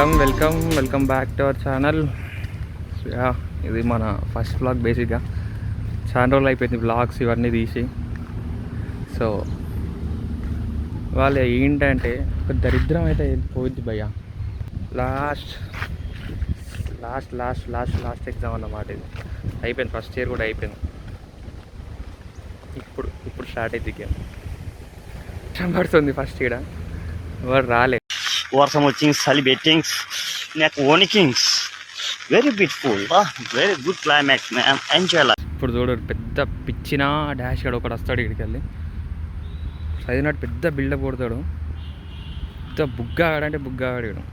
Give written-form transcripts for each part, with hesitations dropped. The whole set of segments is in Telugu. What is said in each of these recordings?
Welcome back to our channel. ఇది మన ఫస్ట్ వ్లాగ్. బేసిక్గా చాలా రోజులు అయిపోయింది వ్లాగ్స్ ఇవన్నీ తీసి. సో వాళ్ళు ఏంటంటే ఒక దరిద్రం అయితే పోయింది భయ్య. లాస్ట్ ఎగ్జామ్ అన్నమాట. ఇది అయిపోయింది, ఫస్ట్ ఇయర్ కూడా అయిపోయింది. ఇప్పుడు స్టార్ట్ అయితే పడుతుంది ఫస్ట్ ఇయర్. వాడు రాలే, వర్షం వచ్చింది, చలి బెట్టింగ్స్, నాకు వణికింగ్స్. Very beautiful, very good climax man, enjoy life. ఇప్పుడు చూడు, పెద్ద పిచ్చిన డాష్ గడు ఒకటి వస్తాడు ఇక్కడికి వెళ్ళి. చదివినట్టు పెద్ద బిల్డప్ కొడతాడు. పెద్ద బుగ్గా ఆడంటే బుగ్గా ఆడాడు.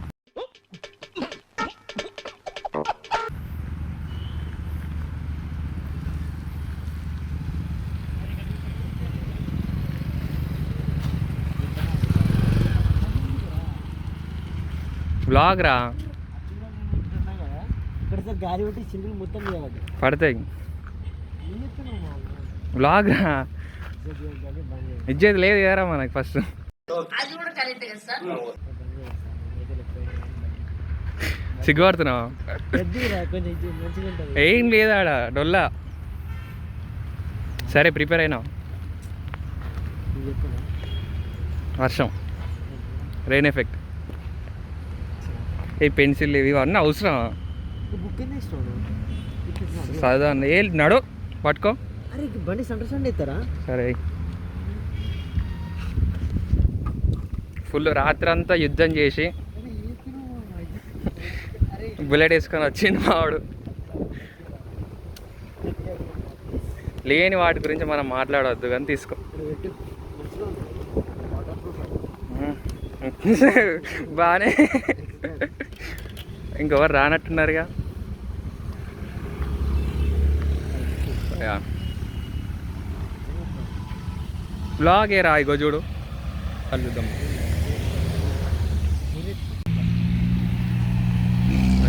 బ్లాగ్ రా పడతాయి. బ్లాగ్ రా ఇచ్చేది లేదు కదరా మనకి. ఫస్ట్ సిగ్గుపడుతున్నావా? ఏం లేదా ఆడ డొల్లా. సరే ప్రిపేర్ అయినావు. వర్షం, రెయిన్ ఎఫెక్ట్, ఈ పెన్సిల్ ఇవి అన్నీ అవసరం. చదువు ఏ నడు పట్టుకో. సరే, ఫుల్ రాత్రి అంతా యుద్ధం చేసి బుల్లెట్ వేసుకొని వచ్చింది మావాడు. లేని వాటి గురించి మనం మాట్లాడవద్దు కానీ తీసుకో. బాగానే ఇంకెవరు రానట్టున్నారుగా. బ్లాగ్ ఏ రా, ఇగో చూడు చూద్దాం.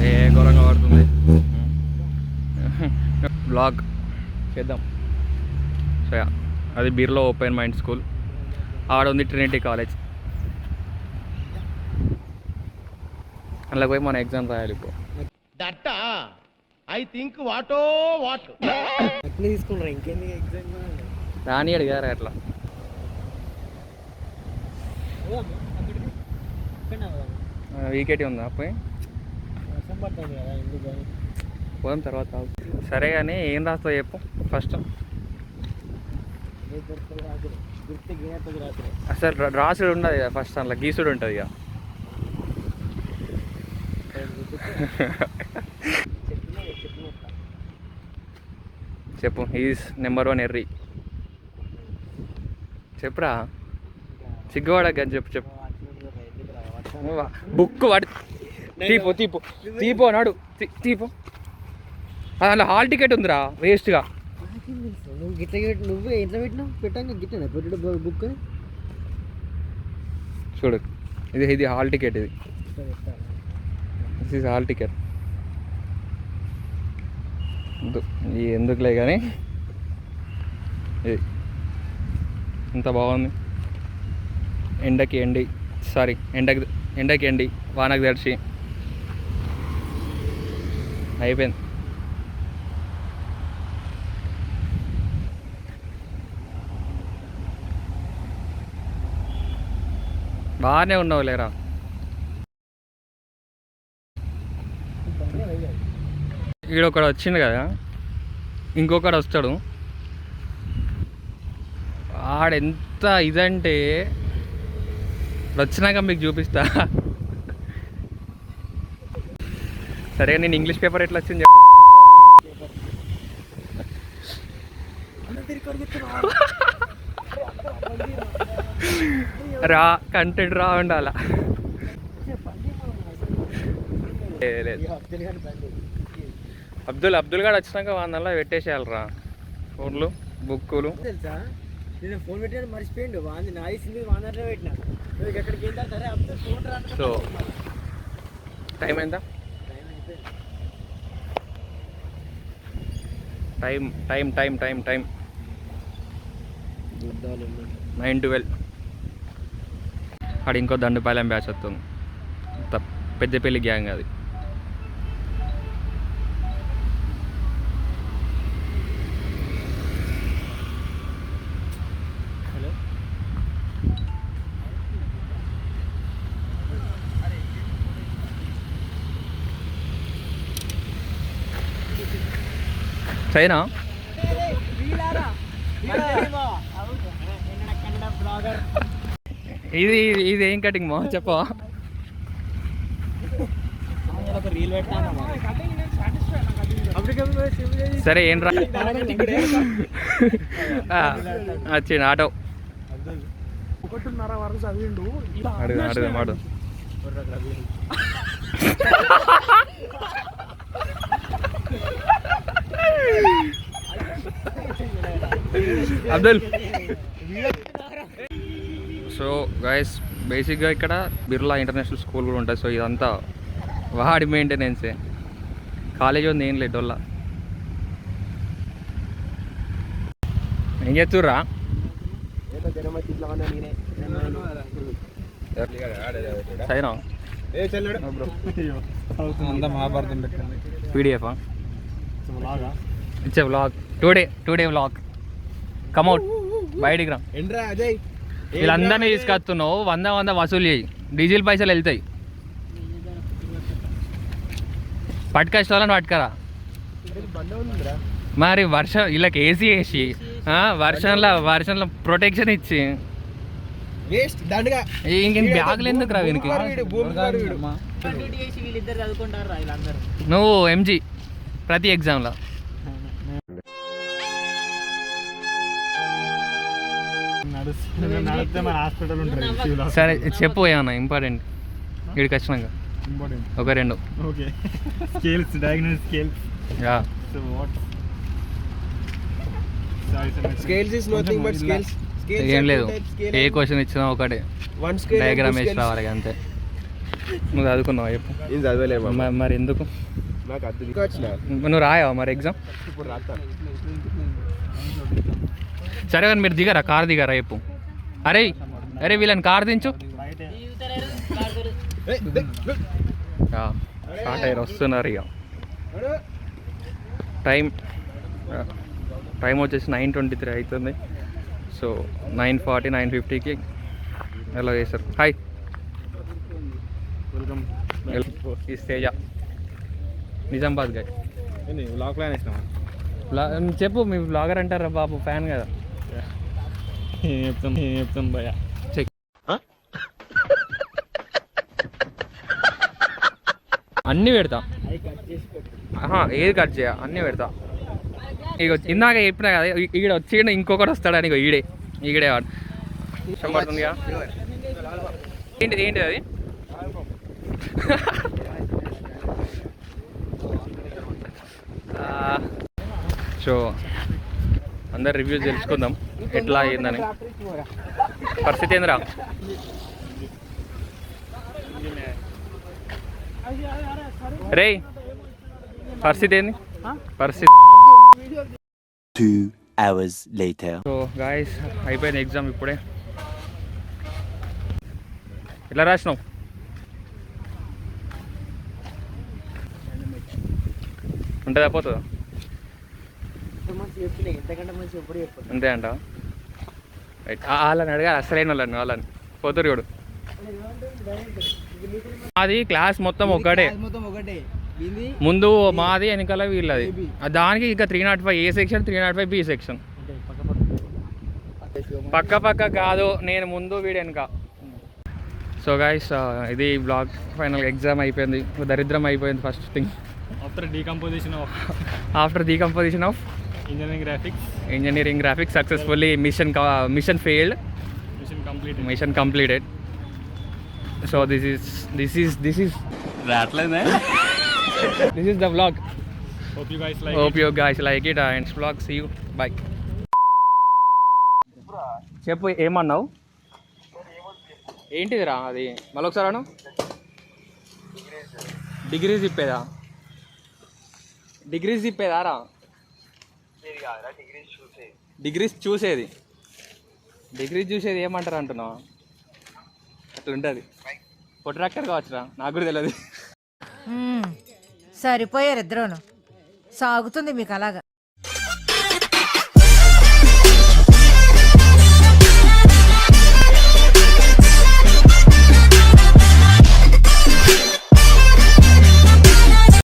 ఏ ఘోరంగా పడుతుంది. బ్లాగ్ చేద్దాం. సో అది బీర్లో ఓపెన్ మైండ్ స్కూల్. ఆడ ఉంది ట్రినిటీ కాలేజ్. అందులో పోయి మన ఎగ్జామ్ రాయాలి. ఇప్పుడు రానియాడు కదా అట్లా. వీకెట్ ఉందా పోయి పోదాం తర్వాత. సరే కానీ ఏం రాస్తావు చెప్పు ఫస్ట్. అసలు రాసుడు ఉండదు కదా ఫస్ట్, అందులో గీసుడు ఉంటుంది ఇక. చెప్పు. Is number 1 err. చెప్పురా, సిగ్గువాడక చెప్పు. బుక్ వాడి తీపో నాడు తీపో. అందులో హాల్ టికెట్ ఉందిరా వేస్ట్గా. చూడు, ఇది hall ticket. This is hall ticket. ఎందుకులే కానీ ఇంత బాగుంది. ఎండకి ఎండి వానకు తడిచి అయిపోయింది. బాగానే ఉన్నావు లేరా. ఈడొకడు వచ్చింది కదా, ఇంకొకడు వస్తాడు. ఆడెంత ఇదంటే వచ్చినాక మీకు చూపిస్తా. సరే, నేను ఇంగ్లీష్ పేపర్ ఎట్లా వచ్చింది చెప్పు. రా కంటెంట్ రా ఉండాల. అబ్దుల్ గారు వచ్చినాక వాళ్ళ పెట్టేసేయాలరా ఫోన్లు, బుక్కులు. సో టైం ఎంత? టైం 9:12. అక్కడ ఇంకో దండుపాలెం బ్యాచ్ వస్తుంది. పెద్దపల్లి గ్యాంగ్ అది. చైనా ఇది ఇది ఏం కటింగ్ మా చెప్పవా? సరే ఏం రా వచ్చిండు ఆటో అడుగు అడుగు మాడు అబ్దుల్. సో గైస్ బేసిక్గా ఇక్కడ బిర్లా ఇంటర్నేషనల్ స్కూల్ కూడా ఉంటుంది. సో ఇదంతా వాడి మెయింటెనెన్సే, కాలేజ్ ఉంది ఏం లేదు డొల్లా. ఏం చేస్తుర్రా? సైనా పీడిఎఫా ఇచ్చే వ్లాగ్ టుడే వ్లాగ్ కమ్అట్ బయటికి రా. వీళ్ళందరినీ తీసుకొస్తున్నావు, 100 వసూలు చేయి, డీజిల్ పైసలు వెళ్తాయి. పట్టుకొచ్చేవాళ్ళని పట్టుకరా. మరి వర్షం వీళ్ళకి ఏసీ వేసి వర్షంలో ప్రొటెక్షన్ ఇచ్చి ఇంక బ్యాగులు ఎందుకు రా వీనికి? నువ్వు ఎంజీ ప్రతి ఎగ్జామ్లో. సరే చెప్పు ఏమన్నా ఇంపార్టెంట్ ఇక్కడికి వచ్చినాక ఒక 2 ఏం లేదు, ఏ క్వశ్చన్ ఇచ్చినా ఒకటే డయాగ్రామ్ వేసి రావాలి అంతే. నువ్వు చదువుకున్నావా చెప్పు. మరి ఎందుకు నువ్వు రాయావా మరి ఎగ్జామ్? సరే కానీ మీరు దిగారా, కార్ దిగారా చెప్పు. అరే అరే వీళ్ళని కార్ దించు. స్టార్ట్ అయ్యారు, వస్తున్నారు ఇక. టైం వచ్చేసి 9:23 అవుతుంది. సో 9:40 9:50కి ఎలా చేశారు. Hi welcome. ఈ తేజ నిజామాబాద్ గాయ్. చెప్పు, మీ బ్లాగర్ అంటారా బాబు, ఫ్యాన్ కదా. చెప్తాం భయ. అన్నీ పెడతా, ఏది కట్ చేయ అన్నీ పెడతా. ఇక ఇందాక చెప్పినా కదా, ఈడ వచ్చి ఇంకొకటి వస్తాడని. ఈడే వాడు పడుతుందిగా. ఏంటిది అది? సో అందరు రివ్యూస్ తెలుసుకుందాం ఎట్లా అయ్యిందని. పరిస్థితి ఏందిరా? రే పరిస్థితి ఏంది? పరిస్థితి. 2 hours later. సో గాయస్ అయిపోయింది ఎగ్జామ్ ఇప్పుడే. ఎట్లా రాసినావు? ఉంటుందా పోతుందా? అంతే అంట. వాళ్ళని అడగాలి, అసలైన వాళ్ళని పోతారు చూడు. అది క్లాస్ మొత్తం ఒకటే, ముందు మాది వెనకాల వీళ్ళది. దానికి ఇంకా 305 ఏ సెక్షన్ 305 బి సెక్షన్. పక్క కాదు, నేను ముందు వీడు వెనక. సో గైస్ ఇది బ్లాగ్. ఫైనల్ ఎగ్జామ్ అయిపోయింది, దరిద్రం అయిపోయింది. First thing after decomposition of engineering graphics successfully mission failed, mission completed. So this is this is the vlog. Hope you guys like it. Next vlog, see you, bye. చెప్పు ఏమన్నావు? ఏంటిదిరా అది? మళ్ళీ ఒకసారి అను. డిగ్రీస్ ఇప్పేదా రా? డిగ్రీస్ చూసేది ఏమంటారు అంటున్నావు? అట్లా ఉంటుంది. ప్రొట్రాక్టర్ కావచ్చురా, నాకు కూడా తెలియదు. సరిపోయారు ఇద్దరూను. సాగుతుంది మీకు అలాగా.